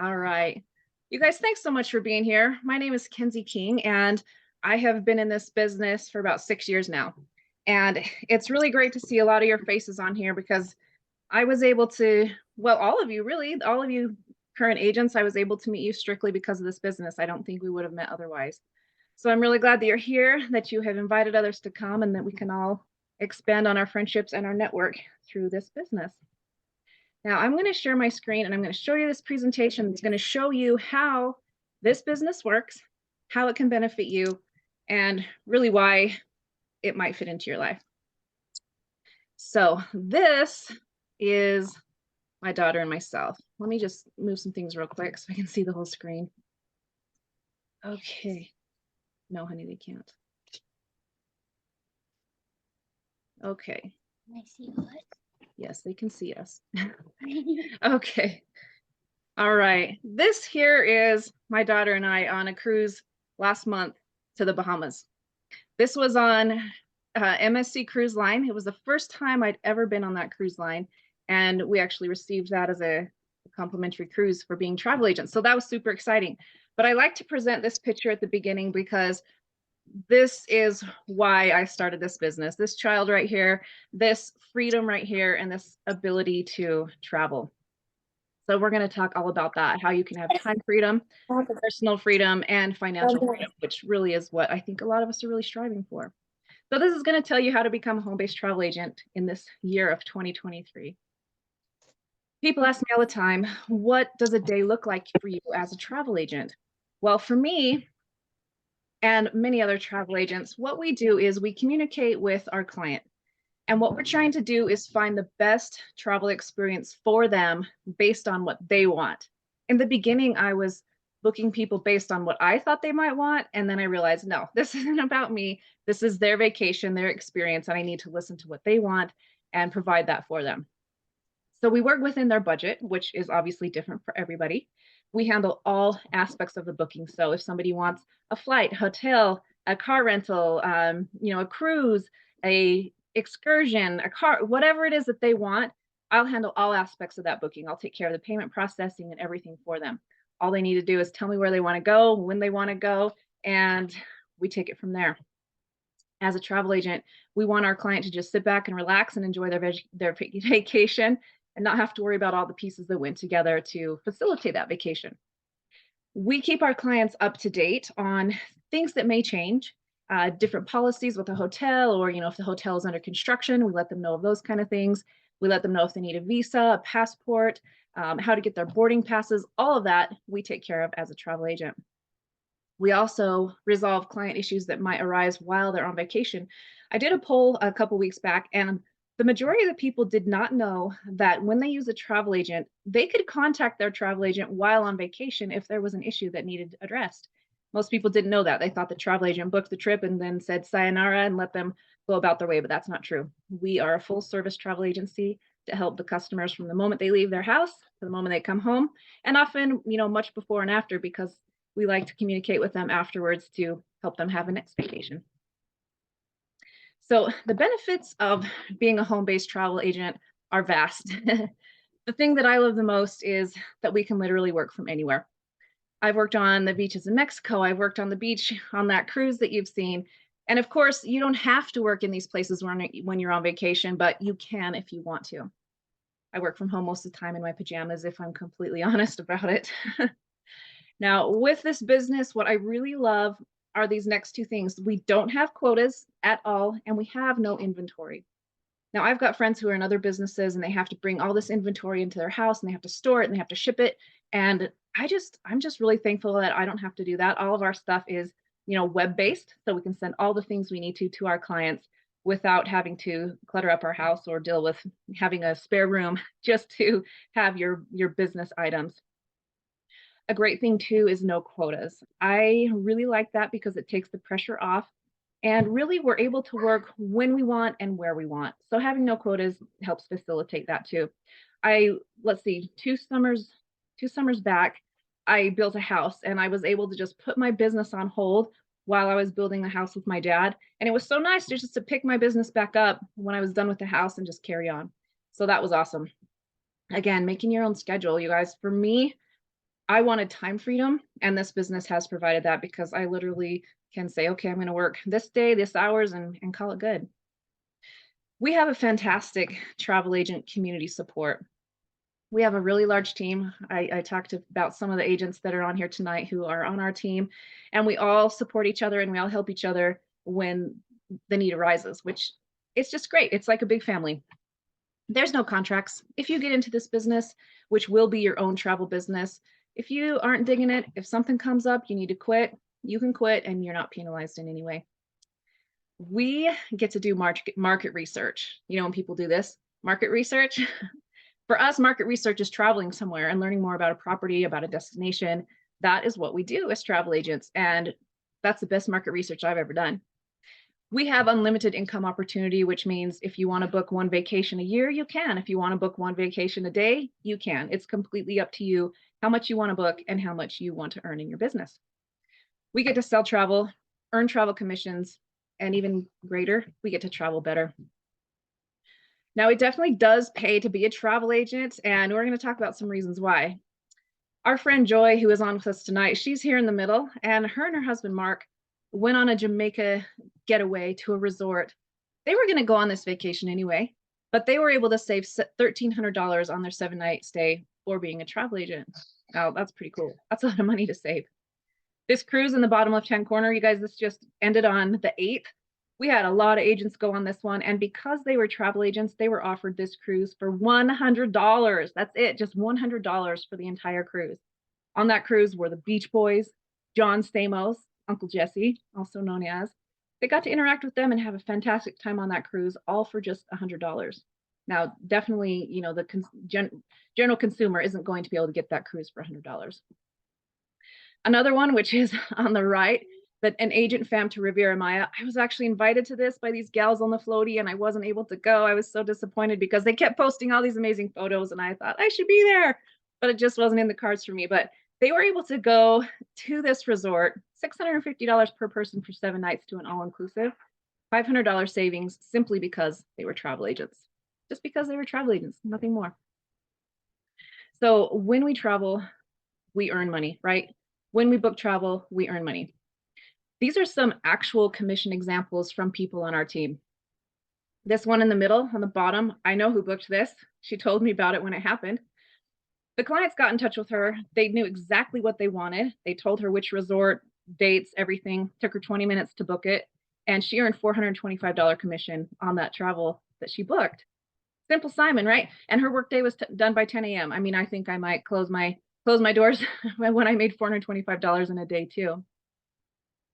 All right. You guys, thanks so much for being here. My name is Kenzie King, and I have been in this business for about 6 years now. And it's really great to see a lot of your faces on here because I was able to, well, all of you, really, all of you current agents, I was able to meet you strictly because of this business. I don't think we would have met otherwise. So I'm really glad that you're here, that you have invited others to come, and that we can all expand on our friendships and our network through this business. Now I'm going to share my screen and I'm going to show you this presentation that's going to show you how this business works, how it can benefit you, and really why it might fit into your life. So this is my daughter and myself. Let me just move some things real quick so I can see the whole screen. Okay. No, honey, they can't. Okay. Can I see what? Yes, they can see us. Okay. All right. This here is my daughter and I on a cruise last month to the Bahamas. This was on MSC Cruise Line. It was the first time I'd ever been on that cruise line. And we actually received that as a complimentary cruise for being travel agents. So that was super exciting. But I like to present this picture at the beginning because this is why I started this business. This child right here, this freedom right here, and this ability to travel. So we're going to talk all about that, how you can have time freedom, personal freedom, and financial freedom, which really is what I think a lot of us are really striving for. So this is going to tell you how to become a home-based travel agent in this year of 2023. People ask me all the time, what does a day look like for you as a travel agent? Well, for me and many other travel agents, what we do is we communicate with our client. And what we're trying to do is find the best travel experience for them based on what they want. In the beginning, I was booking people based on what I thought they might want. And then I realized, no, this isn't about me. This is their vacation, their experience, and I need to listen to what they want and provide that for them. So we work within their budget, which is obviously different for everybody. We handle all aspects of the booking. So if somebody wants a flight, hotel, a car rental, a cruise, a excursion, a car, whatever it is that they want, I'll handle all aspects of that booking. I'll take care of the payment processing and everything for them. All they need to do is tell me where they want to go, when they want to go, and we take it from there. As a travel agent, we want our client to just sit back and relax and enjoy their vacation and not have to worry about all the pieces that went together to facilitate that vacation. We keep our clients up to date on things that may change, different policies with the hotel, or if the hotel is under construction, we let them know of those kind of things. We let them know if they need a visa, a passport, how to get their boarding passes, all of that we take care of as a travel agent. We also resolve client issues that might arise while they're on vacation. I did a poll a couple weeks back, and the majority of the people did not know that when they use a travel agent, they could contact their travel agent while on vacation if there was an issue that needed addressed. Most people didn't know that. They thought the travel agent booked the trip and then said sayonara and let them go about their way, but that's not true. We are a full service travel agency to help the customers from the moment they leave their house to the moment they come home, and often, much before and after, because we like to communicate with them afterwards to help them have a next vacation. So the benefits of being a home-based travel agent are vast. The thing that I love the most is that we can literally work from anywhere. I've worked on the beaches in Mexico. I've worked on the beach on that cruise that you've seen. And of course, you don't have to work in these places when you're on vacation, but you can if you want to. I work from home most of the time in my pajamas, if I'm completely honest about it. Now, with this business, what I really love are these next two things. We don't have quotas at all, and we have no inventory. Now, I've got friends who are in other businesses and they have to bring all this inventory into their house and they have to store it and they have to ship it. And I'm just really thankful that I don't have to do that. All of our stuff is, web-based, so we can send all the things we need to our clients without having to clutter up our house or deal with having a spare room just to have your business items. A great thing too is no quotas. I really like that because it takes the pressure off and really we're able to work when we want and where we want. So having no quotas helps facilitate that too. Let's see, two summers back, I built a house and I was able to just put my business on hold while I was building the house with my dad. And it was so nice just to pick my business back up when I was done with the house and just carry on. So that was awesome. Again, making your own schedule, you guys. For me, I wanted time freedom, and this business has provided that because I literally can say, okay, I'm going to work this day, this hours, and call it good. We have a fantastic travel agent community support. We have a really large team. I talked about some of the agents that are on here tonight who are on our team, and we all support each other and we all help each other when the need arises, which it's just great. It's like a big family. There's no contracts. If you get into this business, which will be your own travel business, if you aren't digging it, if something comes up, you need to quit, you can quit and you're not penalized in any way. We get to do market research. You know, when people do this, market research. For us, market research is traveling somewhere and learning more about a property, about a destination. That is what we do as travel agents. And that's the best market research I've ever done. We have unlimited income opportunity, which means if you want to book one vacation a year, you can. If you want to book one vacation a day, you can. It's completely up to you how much you want to book and how much you want to earn in your business. We get to sell travel, earn travel commissions, and even greater, we get to travel better. Now, it definitely does pay to be a travel agent, and we're going to talk about some reasons why. Our friend Joy, who is on with us tonight, she's here in the middle, and her husband, Mark, went on a Jamaica getaway to a resort. They were going to go on this vacation anyway, but they were able to save $1,300 on their 7-night stay for being a travel agent. Oh, that's pretty cool. That's a lot of money to save. This cruise in the bottom left-hand corner, you guys, this just ended on the 8th. We had a lot of agents go on this one, and because they were travel agents, they were offered this cruise for $100. That's it, just $100 for the entire cruise. On that cruise were the Beach Boys, John Stamos, Uncle Jesse, also known as. They got to interact with them and have a fantastic time on that cruise, all for just $100. Now, definitely, you know, the general consumer isn't going to be able to get that cruise for $100. Another one, which is on the right, that an agent fam to Riviera Maya. I was actually invited to this by these gals on the floaty and I wasn't able to go. I was so disappointed because they kept posting all these amazing photos and I thought I should be there, but it just wasn't in the cards for me. But they were able to go to this resort, $650 per person for 7 nights to an all-inclusive, $500 savings simply because they were travel agents. Just because they were travel agents, nothing more. So when we travel, we earn money, right? When we book travel, we earn money. These are some actual commission examples from people on our team. This one in the middle on the bottom, I know who booked this. She told me about it when it happened. The clients got in touch with her. They knew exactly what they wanted. They told her which resort, dates, everything. Took her 20 minutes to book it. And she earned $425 commission on that travel that she booked. Simple Simon, right? And her workday was done by 10 a.m. I mean, I think I might close my doors when I made $425 in a day too.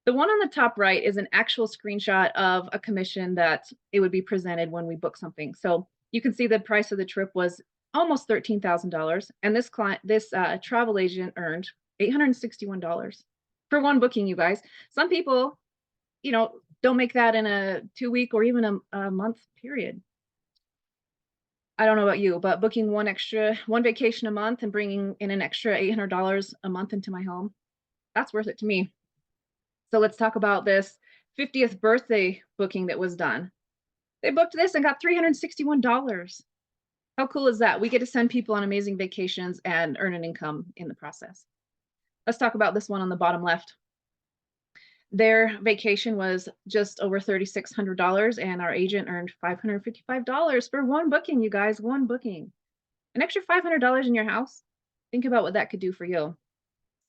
The one on the top right is an actual screenshot of a commission that it would be presented when we book something. So you can see the price of the trip was almost $13,000, and this travel agent earned $861 for one booking. You guys, some people, you know, don't make that in a 2-week or even a month period. I don't know about you, but booking one vacation a month and bringing in an extra $800 a month into my home, that's worth it to me. So let's talk about this 50th birthday booking that was done. They booked this and got $361. How cool is that? We get to send people on amazing vacations and earn an income in the process. Let's talk about this one on the bottom left. Their vacation was just over $3,600 and our agent earned $555 for one booking, you guys, one booking. An extra $500 in your house. Think about what that could do for you.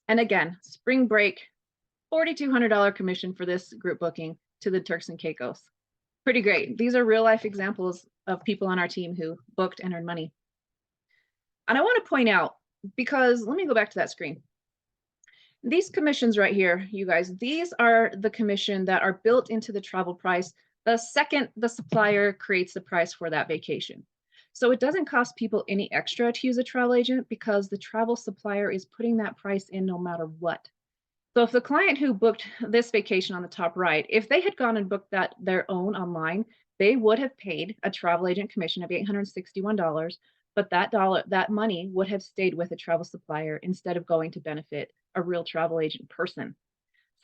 And again, spring break, $4,200 commission for this group booking to the Turks and Caicos. Pretty great. These are real life examples of people on our team who booked and earned money. And I want to point out, because let me go back to that screen. These commissions right here, you guys, these are the commission that are built into the travel price the second the supplier creates the price for that vacation. So it doesn't cost people any extra to use a travel agent because the travel supplier is putting that price in no matter what. So if the client who booked this vacation on the top right, if they had gone and booked that their own online, they would have paid a travel agent commission of $861, but that money would have stayed with a travel supplier instead of going to benefit a real travel agent person.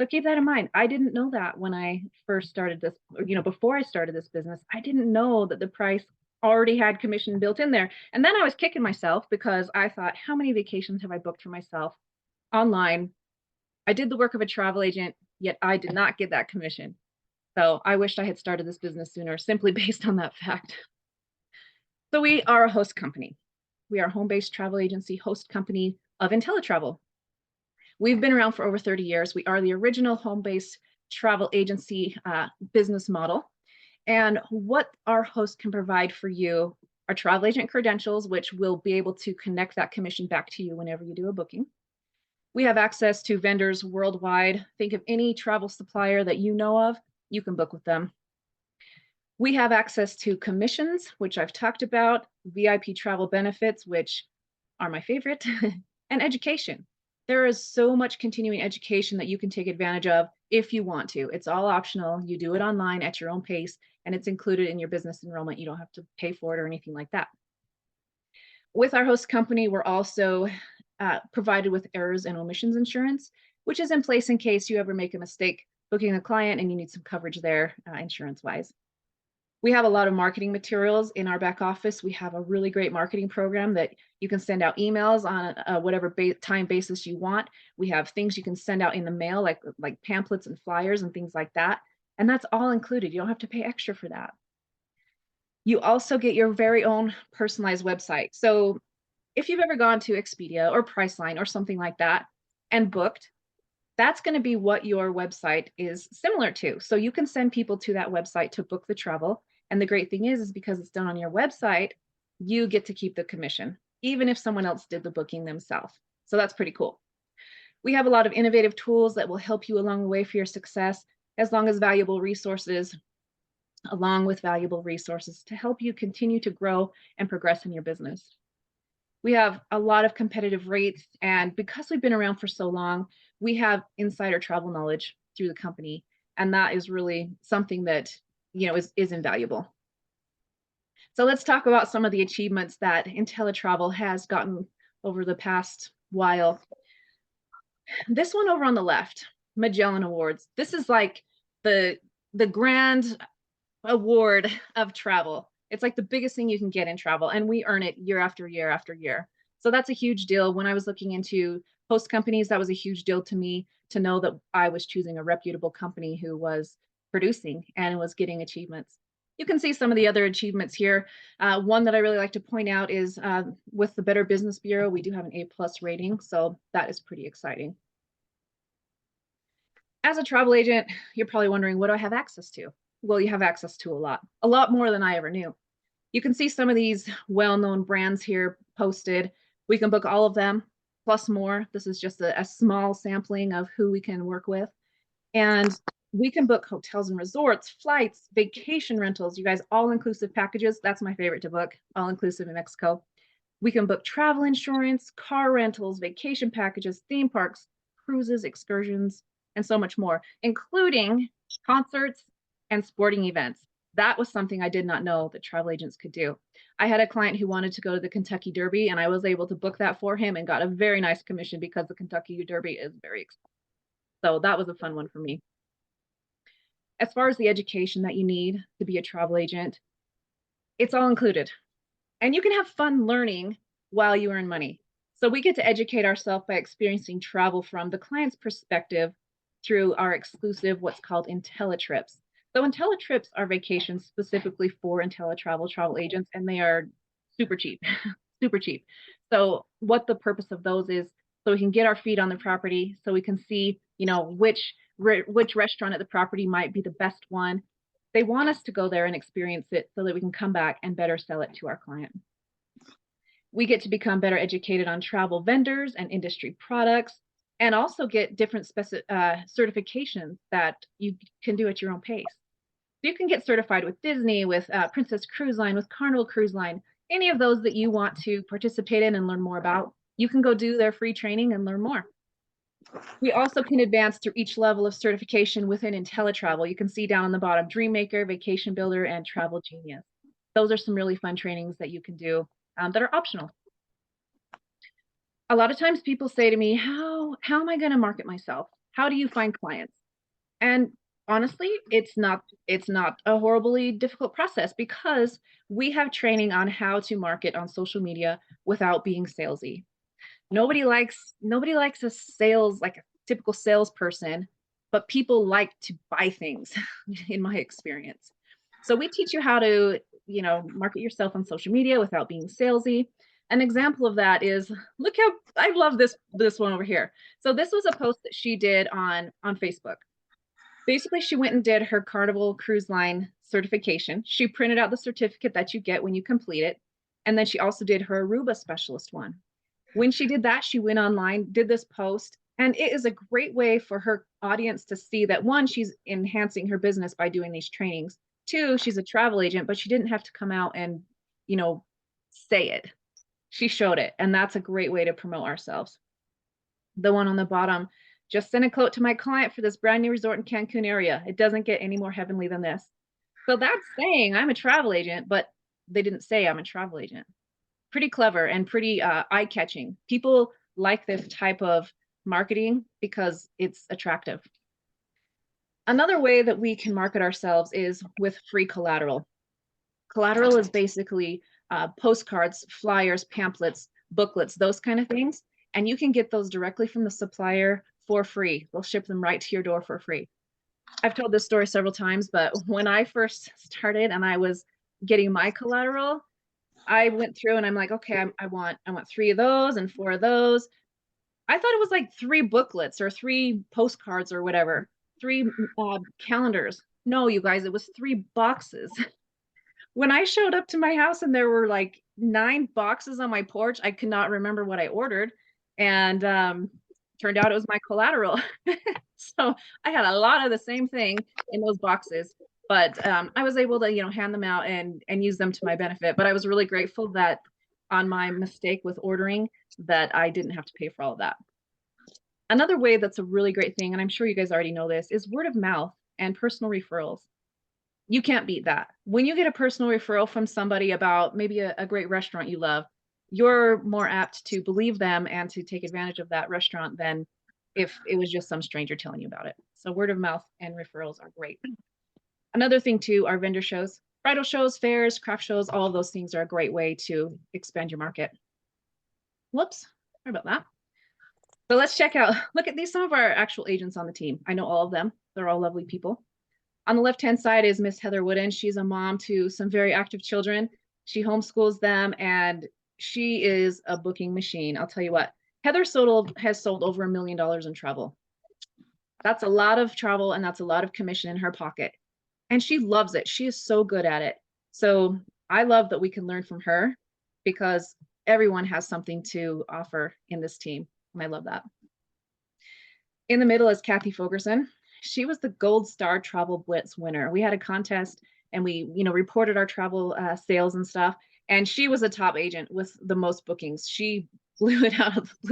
So keep that in mind. I didn't know that when I first started this, or, you know, before I started this business, I didn't know that the price already had commission built in there. And then I was kicking myself because I thought, how many vacations have I booked for myself online. I did the work of a travel agent, yet I did not get that commission. So I wished I had started this business sooner, simply based on that fact. So we are a host company. We are a home-based travel agency host company of IntelliTravel. We've been around for over 30 years. We are the original home-based travel agency business model. And what our host can provide for you are travel agent credentials, which will be able to connect that commission back to you whenever you do a booking. We have access to vendors worldwide. Think of any travel supplier that you know of, you can book with them. We have access to commissions, which I've talked about, VIP travel benefits, which are my favorite, and education. There is so much continuing education that you can take advantage of if you want to. It's all optional. You do it online at your own pace, and it's included in your business enrollment. You don't have to pay for it or anything like that. With our host company, we're also provided with errors and omissions insurance, which is in place in case you ever make a mistake booking a client and you need some coverage there insurance-wise. We have a lot of marketing materials in our back office. We have a really great marketing program that you can send out emails on whatever time basis you want. We have things you can send out in the mail, like pamphlets and flyers and things like that. And that's all included. You don't have to pay extra for that. You also get your very own personalized website. So if you've ever gone to Expedia or Priceline or something like that and booked, that's going to be what your website is similar to. So you can send people to that website to book the travel. And the great thing is because it's done on your website, you get to keep the commission, even if someone else did the booking themselves. So that's pretty cool. We have a lot of innovative tools that will help you along the way for your success, along with valuable resources to help you continue to grow and progress in your business. We have a lot of competitive rates, and because we've been around for so long, we have insider travel knowledge through the company, and that is really something that is invaluable. So let's talk about some of the achievements that IntelliTravel has gotten over the past while. This one over on the left, Magellan Awards. This is like the grand award of travel. It's like the biggest thing you can get in travel, and we earn it year after year after year. So that's a huge deal. When I was looking into host companies, that was a huge deal to me to know that I was choosing a reputable company who was producing and was getting achievements. You can see some of the other achievements here. One that I really like to point out is with the Better Business Bureau, we do have an A+ rating, so that is pretty exciting. As a travel agent, you're probably wondering, what do I have access to? Well, you have access to a lot more than I ever knew. You can see some of these well-known brands here posted. We can book all of them, plus more. This is just a small sampling of who we can work with. And we can book hotels and resorts, flights, vacation rentals, you guys, all-inclusive packages. That's my favorite to book, all-inclusive in Mexico. We can book travel insurance, car rentals, vacation packages, theme parks, cruises, excursions, and so much more, including concerts and sporting events. That was something I did not know that travel agents could do. I had a client who wanted to go to the Kentucky Derby, and I was able to book that for him and got a very nice commission because the Kentucky Derby is very expensive. So that was a fun one for me. As far as the education that you need to be a travel agent, it's all included. And you can have fun learning while you earn money. So we get to educate ourselves by experiencing travel from the client's perspective through our exclusive, what's called IntelliTrips. So IntelliTrips are vacations specifically for IntelliTravel travel agents, and they are super cheap, super cheap. So what the purpose of those is, so we can get our feet on the property, so we can see, which restaurant at the property might be the best one. They want us to go there and experience it so that we can come back and better sell it to our client. We get to become better educated on travel vendors and industry products, and also get different certifications that you can do at your own pace. So you can get certified with Disney, with Princess Cruise Line, with Carnival Cruise Line, any of those that you want to participate in and learn more about. You can go do their free training and learn more. We also can advance through each level of certification within IntelliTravel. You can see down on the bottom, Dreammaker, Vacation Builder, and Travel Genius. Those are some really fun trainings that you can do that are optional. A lot of times people say to me, how am I going to market myself? How do you find clients? And honestly, it's not a horribly difficult process because we have training on how to market on social media without being salesy. Nobody likes a sales, like a typical salesperson, but people like to buy things in my experience. So we teach you how to, market yourself on social media without being salesy. An example of that is, look how I love this one over here. So this was a post that she did on Facebook. Basically, she went and did her Carnival Cruise Line certification. She printed out the certificate that you get when you complete it. And then she also did her Aruba specialist one. When she did that, she went online, did this post, and it is a great way for her audience to see that one, she's enhancing her business by doing these trainings. Two, she's a travel agent, but she didn't have to come out and, you know, say it. She showed it, and that's a great way to promote ourselves. The one on the bottom, just sent a quote to my client for this brand new resort in Cancun area. It doesn't get any more heavenly than this. So that's saying I'm a travel agent, but they didn't say I'm a travel agent. Pretty clever and pretty eye-catching. People like this type of marketing because it's attractive. Another way that we can market ourselves is with free collateral. Collateral is basically postcards, flyers, pamphlets, booklets, those kind of things. And you can get those directly from the supplier for free. They'll ship them right to your door for free. I've told this story several times, but when I first started and I was getting my collateral, I went through and I'm like, okay, I want 3 of those and 4 of those. I thought it was like 3 booklets or 3 postcards or whatever, 3 calendars. No, you guys, it was 3 boxes. When I showed up to my house and there were like 9 boxes on my porch, I could not remember what I ordered. And turned out it was my collateral. So I had a lot of the same thing in those boxes, but I was able to, hand them out and use them to my benefit. But I was really grateful that on my mistake with ordering that I didn't have to pay for all of that. Another way that's a really great thing, and I'm sure you guys already know this, is word of mouth and personal referrals. You can't beat that. When you get a personal referral from somebody about maybe a great restaurant you love, you're more apt to believe them and to take advantage of that restaurant than if it was just some stranger telling you about it. So word of mouth and referrals are great. Another thing too are vendor shows. Bridal shows, fairs, craft shows, all of those things are a great way to expand your market. Whoops, sorry about that. So let's check out, look at these, some of our actual agents on the team. I know all of them. They're all lovely people. On the left-hand side is Miss Heather Wooden. She's a mom to some very active children. She homeschools them, and she is a booking machine. I'll tell you what, Heather has sold over $1 million in travel. That's a lot of travel, and that's a lot of commission in her pocket. And she loves it. She is so good at it. So I love that we can learn from her because everyone has something to offer in this team. And I love that. In the middle is Kathy Fogerson. She was the Gold Star Travel Blitz winner. We had a contest and we, reported our travel sales and stuff. And she was a top agent with the most bookings. She blew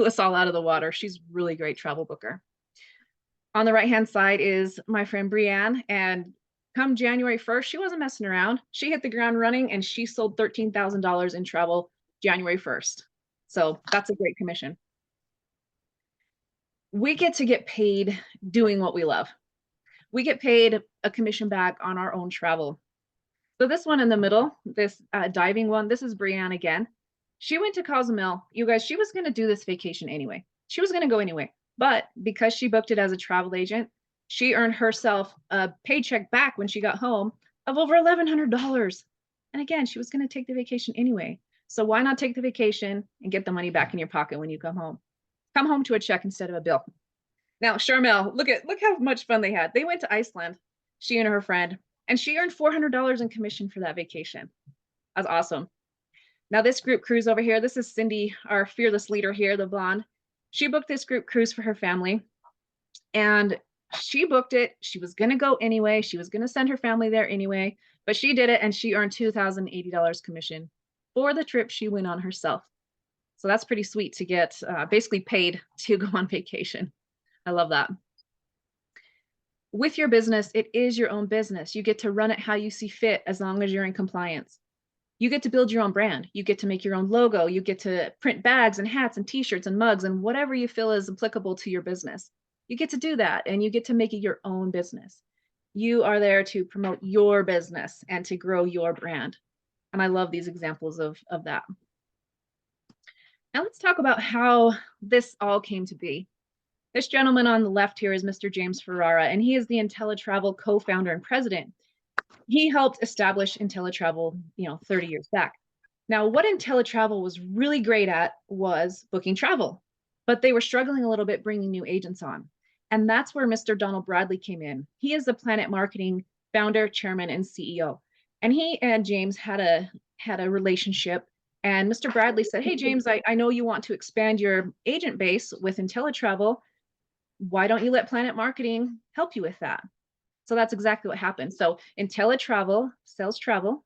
us all out of the water. She's a really great travel booker. On the right-hand side is my friend Brianne. And come January 1st, she wasn't messing around. She hit the ground running and she sold $13,000 in travel January 1st. So that's a great commission. We get paid doing what we love. We get paid a commission back on our own travel. So this one in the middle, this diving one, this is Brianne again. She went to Cozumel. You guys, she was going to do this vacation anyway. She was going to go anyway. But because she booked it as a travel agent, she earned herself a paycheck back when she got home of over $1,100. And again, she was going to take the vacation anyway. So why not take the vacation and get the money back in your pocket when you come home? Come home to a check instead of a bill. Now, Charmel, look how much fun they had. They went to Iceland, she and her friend, and she earned $400 in commission for that vacation. That's awesome. Now, this group cruise over here, this is Cindy, our fearless leader here, the blonde. She booked this group cruise for her family, and she booked it. She was going to go anyway. She was going to send her family there anyway, but she did it, and she earned $2,080 commission for the trip she went on herself. So that's pretty sweet to get basically paid to go on vacation. I love that. With your business, it is your own business. You get to run it how you see fit as long as you're in compliance. You get to build your own brand. You get to make your own logo. You get to print bags and hats and t-shirts and mugs and whatever you feel is applicable to your business. You get to do that and you get to make it your own business. You are there to promote your business and to grow your brand. And I love these examples of that. Now let's talk about how this all came to be. This gentleman on the left here is Mr. James Ferrara, and he is the IntelliTravel co-founder and president. He helped establish IntelliTravel, 30 years back. Now, what IntelliTravel was really great at was booking travel, but they were struggling a little bit bringing new agents on. And that's where Mr. Donald Bradley came in. He is the Planet Marketing founder, chairman, and CEO. And he and James had a relationship. And Mr. Bradley said, "Hey, James, I know you want to expand your agent base with IntelliTravel. Why don't you let Planet Marketing help you with that?" So that's exactly what happened. So IntelliTravel sells travel,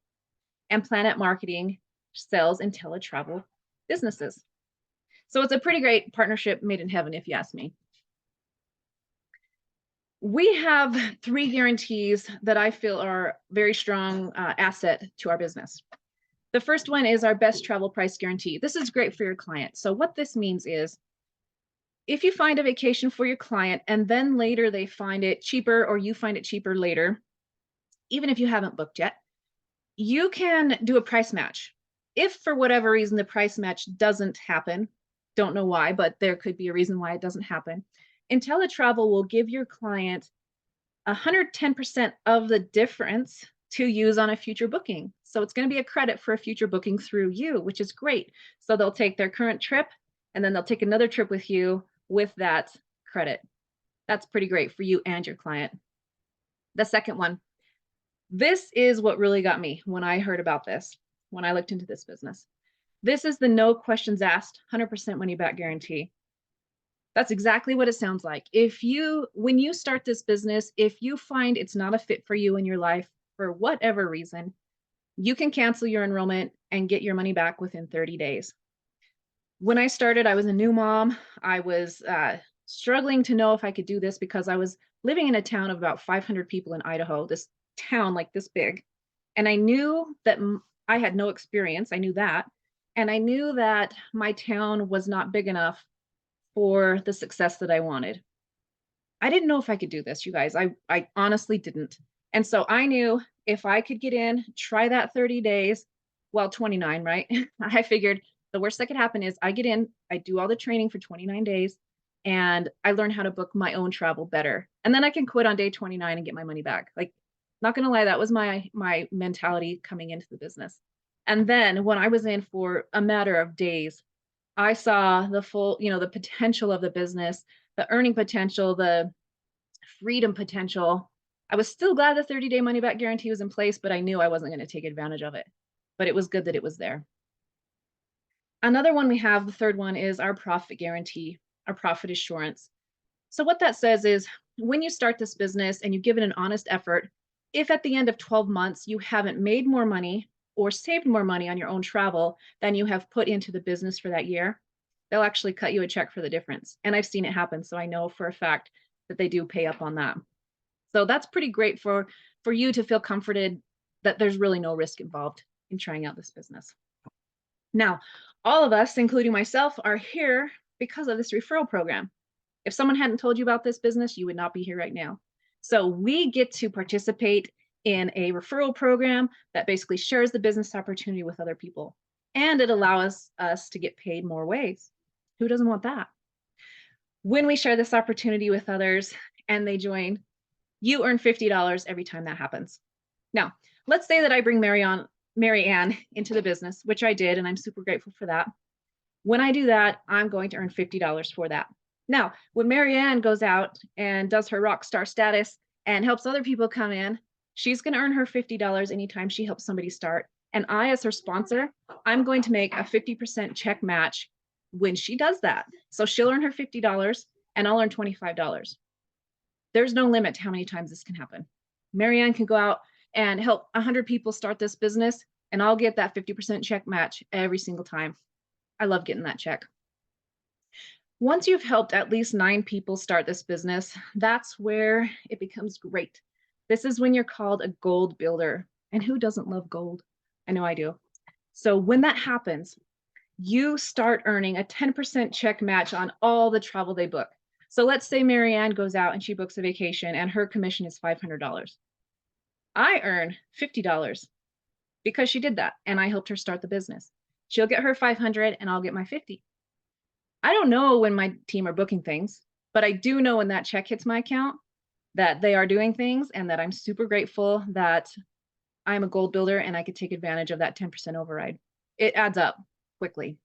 and Planet Marketing sells IntelliTravel businesses. So it's a pretty great partnership made in heaven, if you ask me. We have 3 guarantees that I feel are very strong asset to our business. The first one is our best travel price guarantee. This is great for your client. So what this means is if you find a vacation for your client and then later they find it cheaper or you find it cheaper later, even if you haven't booked yet, you can do a price match. If for whatever reason the price match doesn't happen, don't know why, but there could be a reason why it doesn't happen, IntelliTravel will give your client 110% of the difference to use on a future booking. So it's going to be a credit for a future booking through you, which is great. So they'll take their current trip and then they'll take another trip with you with that credit. That's pretty great for you and your client. The second one, this is what really got me when I heard about this, when I looked into this business. This is the no questions asked, 100% money back guarantee. That's exactly what it sounds like. When you start this business, if you find it's not a fit for you in your life for whatever reason, you can cancel your enrollment and get your money back within 30 days. When I started, I was a new mom. I was struggling to know if I could do this because I was living in a town of about 500 people in Idaho, this town like this big. And I knew that I had no experience. I knew that. And I knew that my town was not big enough for the success that I wanted. I didn't know if I could do this, you guys. I honestly didn't. And so I knew if I could get in, try that 30 days, well, 29, right? I figured the worst that could happen is I get in, I do all the training for 29 days, and I learn how to book my own travel better. And then I can quit on day 29 and get my money back. Like, not gonna lie, that was my mentality coming into the business. And then when I was in for a matter of days, I saw the full, the potential of the business, the earning potential, the freedom potential. I was still glad the 30-day money back guarantee was in place, but I knew I wasn't going to take advantage of it. But it was good that it was there. Another one we have, the third one, is our profit guarantee, our profit assurance. So what that says is when you start this business and you give it an honest effort, if at the end of 12 months you haven't made more money or saved more money on your own travel than you have put into the business for that year, they'll actually cut you a check for the difference. And I've seen it happen, so I know for a fact that they do pay up on that. So that's pretty great for you to feel comforted that there's really no risk involved in trying out this business. Now, all of us, including myself, are here because of this referral program. If someone hadn't told you about this business, you would not be here right now. So we get to participate in a referral program that basically shares the business opportunity with other people. And it allows us to get paid more ways. Who doesn't want that? When we share this opportunity with others and they join, you earn $50 every time that happens. Now, let's say that I bring Mary Ann into the business, which I did, and I'm super grateful for that. When I do that, I'm going to earn $50 for that. Now, when Mary Ann goes out and does her rock star status and helps other people come in, she's going to earn her $50 anytime she helps somebody start. And I, as her sponsor, I'm going to make a 50% check match when she does that. So she'll earn her $50 and I'll earn $25. There's no limit to how many times this can happen. Mary Ann can go out and help 100 people start this business, and I'll get that 50% check match every single time. I love getting that check. Once you've helped at least 9 people start this business, that's where it becomes great. This is when you're called a gold builder. And who doesn't love gold? I know I do. So when that happens, you start earning a 10% check match on all the travel they book. So let's say Mary Ann goes out and she books a vacation and her commission is $500. I earn $50 because she did that and I helped her start the business. She'll get her 500 and I'll get my 50. I don't know when my team are booking things, but I do know when that check hits my account that they are doing things and that I'm super grateful that I'm a gold builder and I could take advantage of that 10% override. It adds up quickly.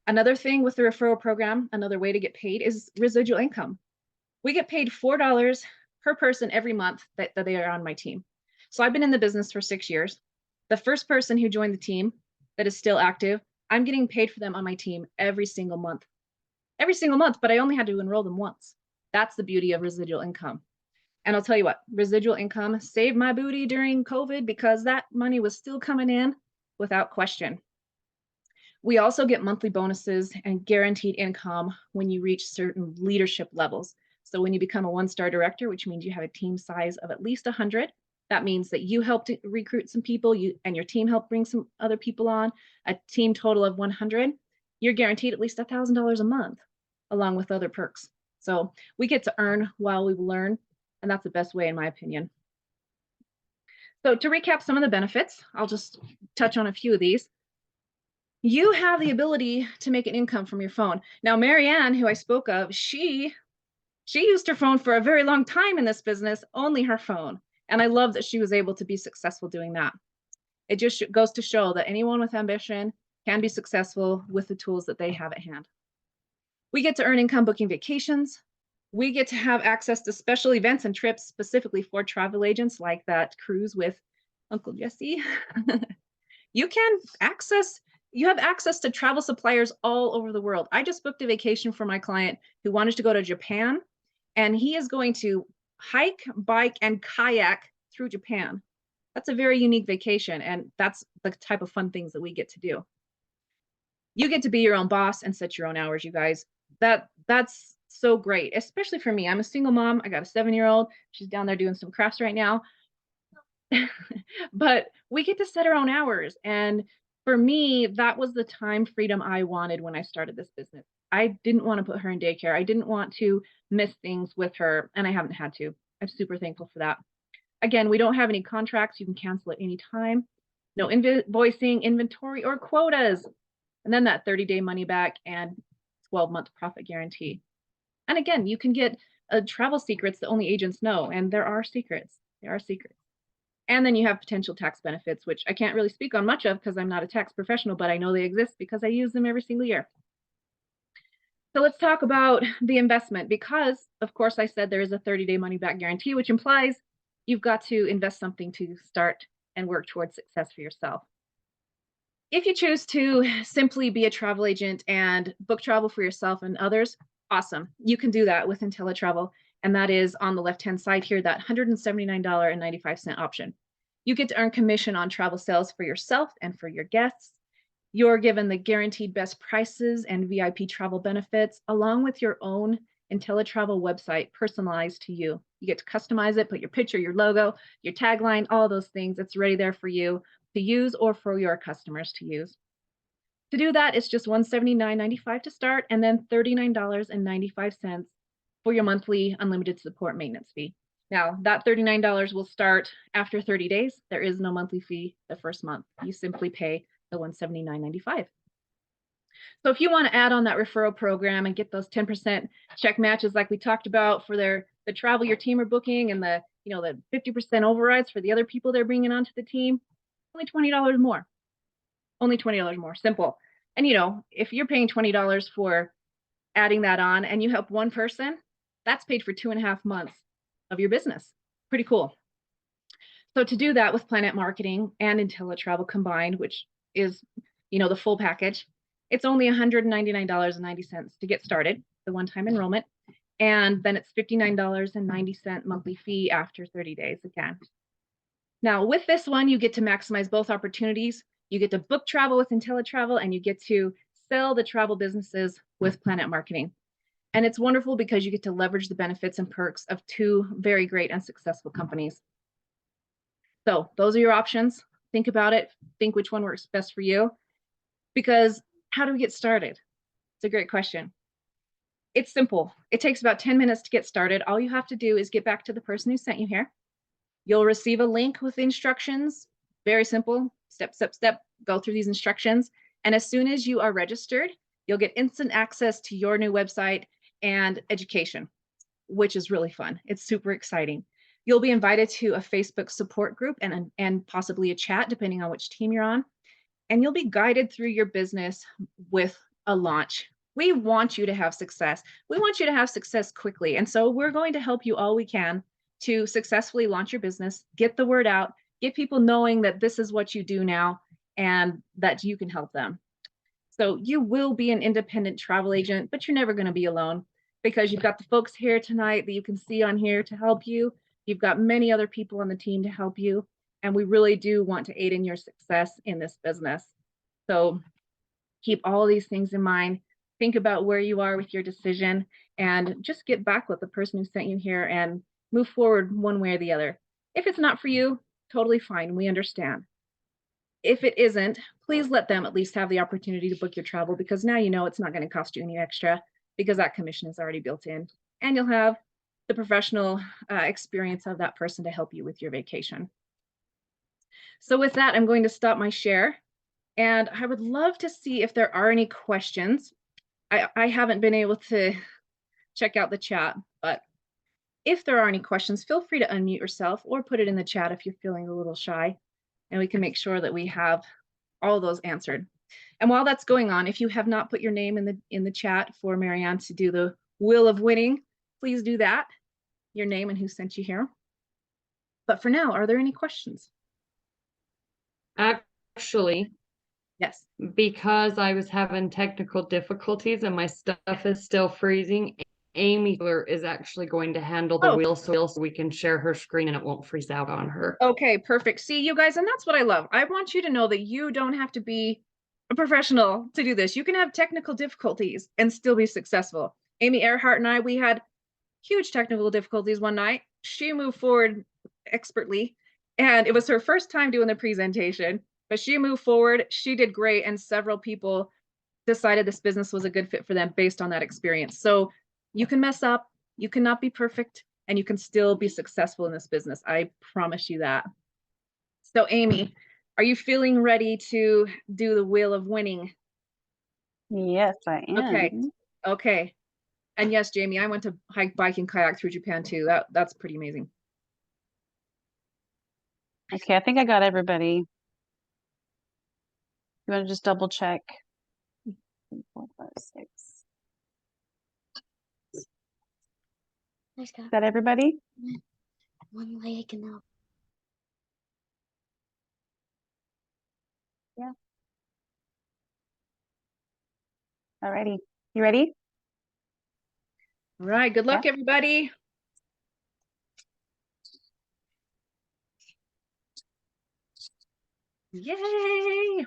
Another thing with the referral program, another way to get paid is residual income. We get paid $4 per person every month that they are on my team. So I've been in the business for 6 years. The first person who joined the team that is still active, I'm getting paid for them on my team every single month. Every single month, but I only had to enroll them once. That's the beauty of residual income. And I'll tell you what, residual income saved my booty during COVID because that money was still coming in without question. We also get monthly bonuses and guaranteed income when you reach certain leadership levels. So when you become a one-star director, which means you have a team size of at least 100, that means that you helped recruit some people, you and your team helped bring some other people on, a team total of 100, you're guaranteed at least $1,000 a month, along with other perks. So we get to earn while we learn, and that's the best way, in my opinion. So to recap some of the benefits, I'll just touch on a few of these. You have the ability to make an income from your phone. Now, Marianne, who I spoke of, she used her phone for a very long time in this business, only her phone. And I love that she was able to be successful doing that. It just goes to show that anyone with ambition can be successful with the tools that they have at hand. We get to earn income booking vacations. We get to have access to special events and trips specifically for travel agents, like that cruise with Uncle Jesse. You have access to travel suppliers all over the world. I just booked a vacation for my client who wanted to go to Japan, and he is going to hike, bike, and kayak through Japan. That's a very unique vacation, and that's the type of fun things that we get to do. You get to be your own boss and set your own hours, you guys. That's so great, especially for me. I'm a single mom. I got a 7-year-old. She's down there doing some crafts right now. But we get to set our own hours. And for me, that was the time freedom I wanted when I started this business. I didn't want to put her in daycare. I didn't want to miss things with her, and I haven't had to. I'm super thankful for that. Again, we don't have any contracts. You can cancel at any time. No invoicing, inventory, or quotas. And then that 30-day money back and 12-month profit guarantee. And again, you can get travel secrets that only agents know. And there are secrets. There are secrets. And then you have potential tax benefits, which I can't really speak on much of because I'm not a tax professional, but I know they exist because I use them every single year. So let's talk about the investment because, of course, I said there is a 30-day money back guarantee, which implies you've got to invest something to start and work towards success for yourself. If you choose to simply be a travel agent and book travel for yourself and others, awesome. You can do that with IntelliTravel. And that is on the left-hand side here, that $179.95 option. You get to earn commission on travel sales for yourself and for your guests. You're given the guaranteed best prices and VIP travel benefits, along with your own IntelliTravel website personalized to you. You get to customize it, put your picture, your logo, your tagline, all those things. It's ready there for you to use or for your customers to use. To do that, it's just $179.95 to start and then $39.95 for your monthly unlimited support maintenance fee. Now, that $39 will start after 30 days. There is no monthly fee the first month. You simply pay the $179.95. So if you want to add on that referral program and get those 10% check matches like we talked about for the travel your team are booking and the 50% overrides for the other people they're bringing onto the team, only $20 more. Only $20 more. Simple. And if you're paying $20 for adding that on and you help one person, that's paid for 2.5 months of your business. Pretty cool. So to do that with Planet Marketing and IntelliTravel combined, which is, the full package, it's only $199.90 to get started, the one-time enrollment. And then it's $59.90 monthly fee after 30 days again. Now, with this one, you get to maximize both opportunities. You get to book travel with IntelliTravel and you get to sell the travel businesses with Planet Marketing. And it's wonderful because you get to leverage the benefits and perks of two very great and successful companies. So those are your options. Think about it. Think which one works best for you. Because how do we get started? It's a great question. It's simple. It takes about 10 minutes to get started. All you have to do is get back to the person who sent you here. You'll receive a link with instructions. Very simple. Step, step, step. Go through these instructions. And as soon as you are registered, You'll get instant access to your new website and education, which is really fun. It's super exciting. You'll be invited to a Facebook support group and possibly a chat, depending on which team you're on. And you'll be guided through your business with a launch. We want you to have success. We want you to have success quickly. And so we're going to help you all we can to successfully launch your business, get the word out, get people knowing that this is what you do now and that you can help them. So you will be an independent travel agent, but you're never going to be alone because you've got the folks here tonight that you can see on here to help you. You've got many other people on the team to help you. And we really do want to aid in your success in this business. So keep all these things in mind. Think about where you are with your decision and just get back with the person who sent you here and move forward one way or the other. If it's not for you, totally fine. We understand. If it isn't, please let them at least have the opportunity to book your travel, because now you know it's not going to cost you any extra because that commission is already built in, and you'll have the professional experience of that person to help you with your vacation. So with that, I'm going to stop my share, and I would love to see if there are any questions. I haven't been able to check out the chat, but if there are any questions, feel free to unmute yourself or put it in the chat if you're feeling a little shy, and we can make sure that we have all those answered. And while that's going on, if you have not put your name in the chat for Marianne to do the wheel of winning, please do that, your name and who sent you here. But for now, are there any questions? Actually, yes. Because I was having technical difficulties and my stuff is still freezing, Amy is actually going to handle the wheel so we can share her screen and it won't freeze out on her. Okay, perfect. See, you guys, and that's what I love. I want you to know that you don't have to be a professional to do this. You can have technical difficulties and still be successful. Amy Earhart and I, we had huge technical difficulties one night. She moved forward expertly, and it was her first time doing the presentation, but she moved forward. She did great, and several people decided this business was a good fit for them based on that experience. So you can mess up, you cannot be perfect, and you can still be successful in this business. I promise you that. So Amy, are you feeling ready to do the wheel of winning? Yes, I am. Okay. Okay. And yes, Jamie, I went to hike, bike, and kayak through Japan too. That's pretty amazing. Okay, I think I got everybody. You want to just double check? 4, 5, 6. Got everybody? One leg and up. Yeah. Alrighty. You ready? All right. Good luck, everybody. Yay.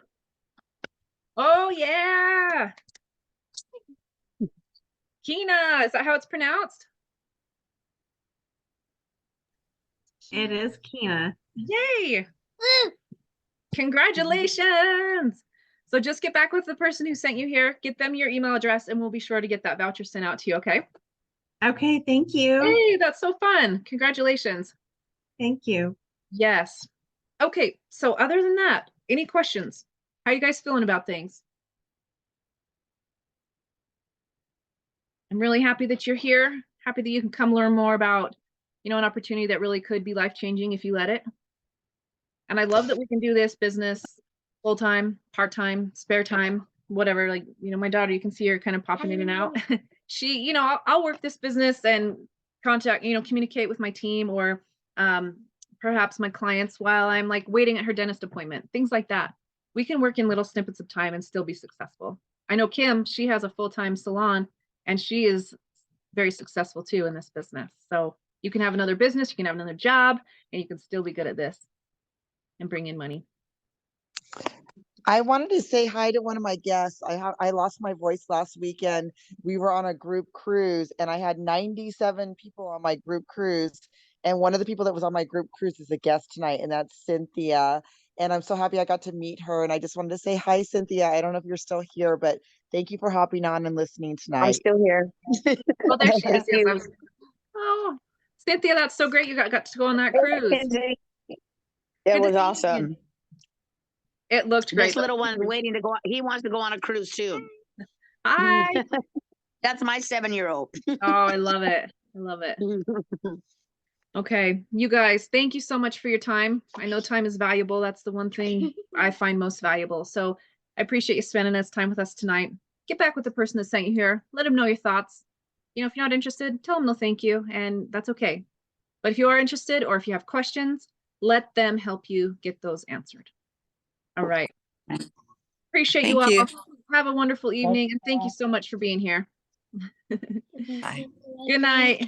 Oh, yeah. Kina, is that how it's pronounced? It is Kina. Yay. Congratulations. So just get back with the person who sent you here, get them your email address, and we'll be sure to get that voucher sent out to you, okay? Okay, thank you. Hey, that's so fun. Congratulations. Thank you. Yes. Okay, so other than that, any questions? How are you guys feeling about things? I'm really happy that you're here. Happy that you can come learn more about, an opportunity that really could be life-changing if you let it. And I love that we can do this business full-time, part-time, spare time, whatever. Like, my daughter, you can see her kind of popping in and out. She, I'll work this business and contact, communicate with my team or perhaps my clients while I'm like waiting at her dentist appointment, things like that. We can work in little snippets of time and still be successful. I know Kim, she has a full-time salon and she is very successful too in this business. So you can have another business, you can have another job, and you can still be good at this and bring in money. I wanted to say hi to one of my guests. I lost my voice last weekend. We were on a group cruise and I had 97 people on my group cruise. And one of the people that was on my group cruise is a guest tonight, and that's Cynthia. And I'm so happy I got to meet her. And I just wanted to say hi, Cynthia. I don't know if you're still here, but thank you for hopping on and listening tonight. I'm still here. Oh, there she is. Yes, oh, Cynthia, that's so great. You got to go on that cruise. It was awesome. It looked great. This little one waiting to go. He wants to go on a cruise too. Hi. That's my 7-year-old. Oh, I love it. I love it. Okay, you guys, thank you so much for your time. I know time is valuable. That's the one thing I find most valuable. So I appreciate you spending this time with us tonight. Get back with the person that sent you here. Let them know your thoughts. You know, if you're not interested, tell them no thank you, and that's okay. But if you are interested or if you have questions, let them help you get those answered. All right. Appreciate you all. Thank you. Have a wonderful evening, and thank you so much for being here. Bye. Good night.